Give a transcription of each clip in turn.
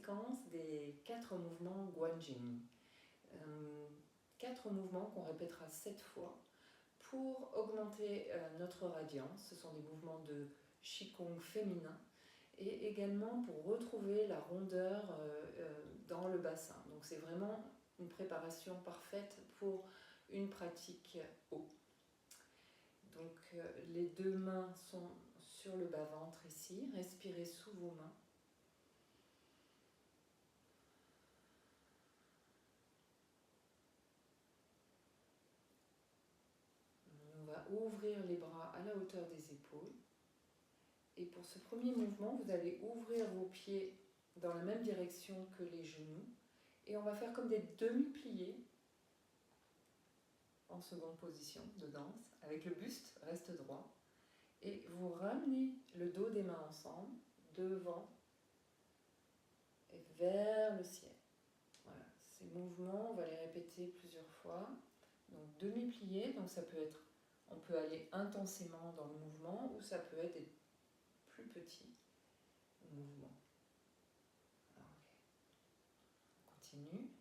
séquence des 4 mouvements Guanjing. 4 mouvements qu'on répétera 7 fois pour augmenter notre radiance. Ce sont des mouvements de Qigong féminin et également pour retrouver la rondeur dans le bassin. Donc c'est vraiment une préparation parfaite pour une pratique eau. Donc les 2 mains sont sur le bas-ventre ici, respirez sous vos mains. On va ouvrir les bras à la hauteur des épaules. Et pour ce premier mouvement, vous allez ouvrir vos pieds dans la même direction que les genoux. Et on va faire comme des demi-pliés en seconde position de danse, avec le buste reste droit. Et vous ramenez le dos des mains ensemble, devant et vers le ciel. Voilà, ces mouvements, on va les répéter plusieurs fois. Donc demi-plié, donc ça peut être, on peut aller intensément dans le mouvement ou ça peut être des plus petits mouvements. Alors, on continue.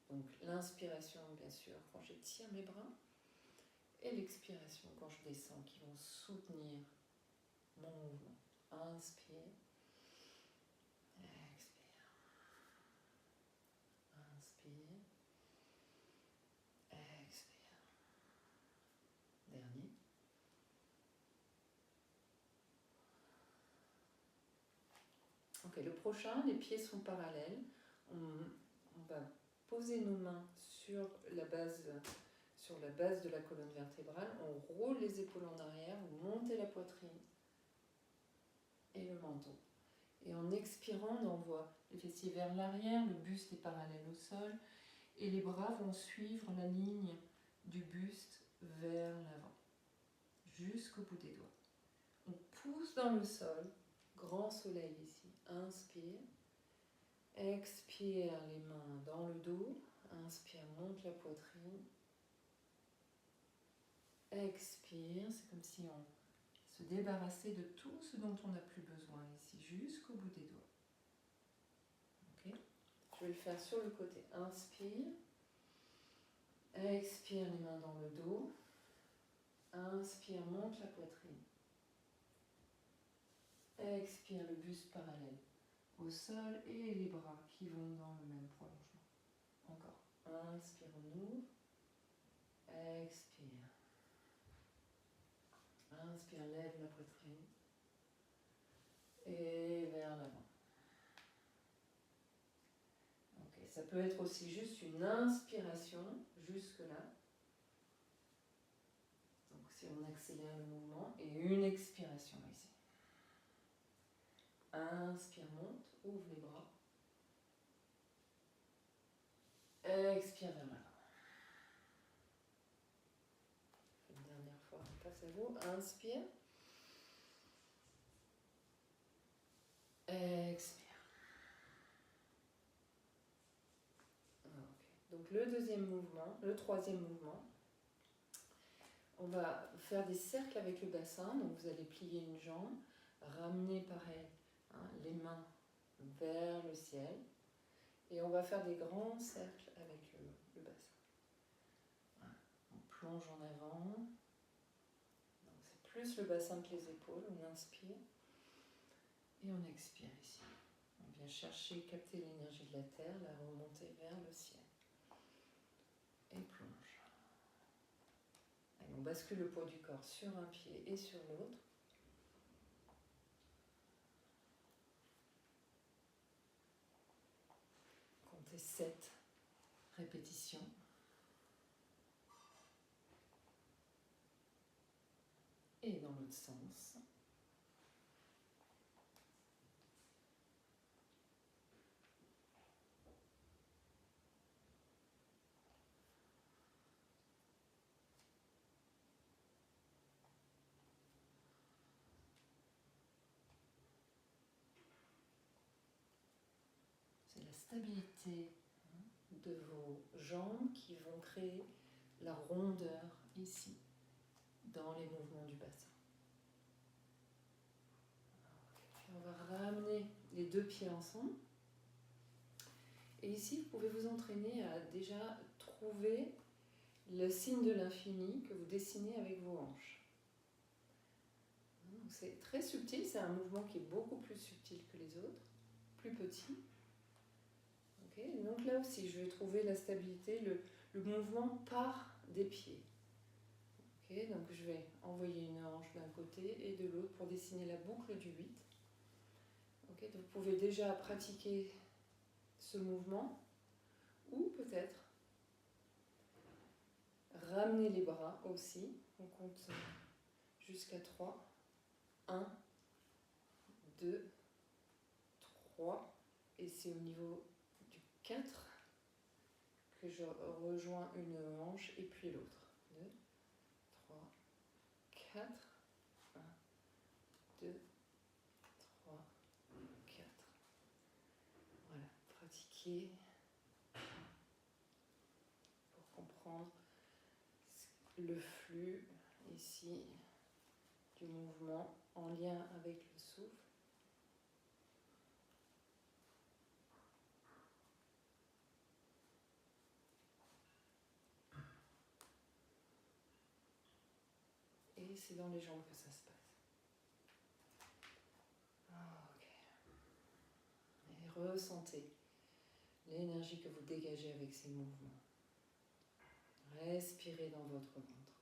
Donc l'inspiration, bien sûr, quand j'étire mes bras, et l'expiration quand je descends, qui vont soutenir mon mouvement. Inspire, expire, inspire, expire. Dernier. Ok, le prochain, les pieds sont parallèles. On va poser nos mains sur la base de la colonne vertébrale. On roule les épaules en arrière, vous montez la poitrine et le menton. Et en expirant, on envoie les fessiers vers l'arrière, le buste est parallèle au sol et les bras vont suivre la ligne du buste vers l'avant, jusqu'au bout des doigts. On pousse dans le sol, grand soleil ici. Inspire, expire les mains dans le dos, inspire, monte la poitrine. Expire, c'est comme si on se débarrassait de tout ce dont on n'a plus besoin ici, jusqu'au bout des doigts. Okay. Je vais le faire sur le côté. Inspire, expire les mains dans le dos, inspire, monte la poitrine. Expire, le buste parallèle au sol et les bras qui vont dans le même prolongement. Encore. Inspire, on ouvre. Expire. Inspire, lève la poitrine. Et vers l'avant. Ok, ça peut être aussi juste une inspiration jusque-là. Donc si on accélère le mouvement, et une expiration ici. Inspire, monte, ouvre les bras. Expire vers l'avant. Une dernière fois, on passe à vous. Inspire. Expire. Okay. Donc le deuxième mouvement, le troisième mouvement, on va faire des cercles avec le bassin. Donc vous allez plier une jambe, ramener pareil les mains vers le ciel. Et on va faire des grands cercles avec le bassin. Voilà. On plonge en avant. C'est plus le bassin que les épaules. On inspire. Et on expire ici. On vient chercher, capter l'énergie de la terre, la remonter vers le ciel. Et plonge. Allez, on bascule le poids du corps sur un pied et sur l'autre. Comptez 7 répétitions. Et dans l'autre sens. C'est la stabilité de vos jambes qui vont créer la rondeur ici, dans les mouvements du bassin. Puis on va ramener les 2 pieds ensemble. Et ici, vous pouvez vous entraîner à déjà trouver le signe de l'infini que vous dessinez avec vos hanches. C'est très subtil, c'est un mouvement qui est beaucoup plus subtil que les autres, plus petit. Okay, donc là aussi, je vais trouver la stabilité, le mouvement part des pieds. Okay, donc je vais envoyer une hanche d'un côté et de l'autre pour dessiner la boucle du 8. Okay, donc vous pouvez déjà pratiquer ce mouvement ou peut-être ramener les bras aussi. On compte jusqu'à 3. 1, 2, 3. Et c'est au niveau du 4 que je rejoins une hanche et puis l'autre. 2, 3, 4. 1, 2, 3, 4. Voilà, pratiquer pour comprendre le flux ici du mouvement en lien avec le souffle. Et c'est dans les jambes que ça se passe. Ok. Et ressentez l'énergie que vous dégagez avec ces mouvements. Respirez dans votre ventre.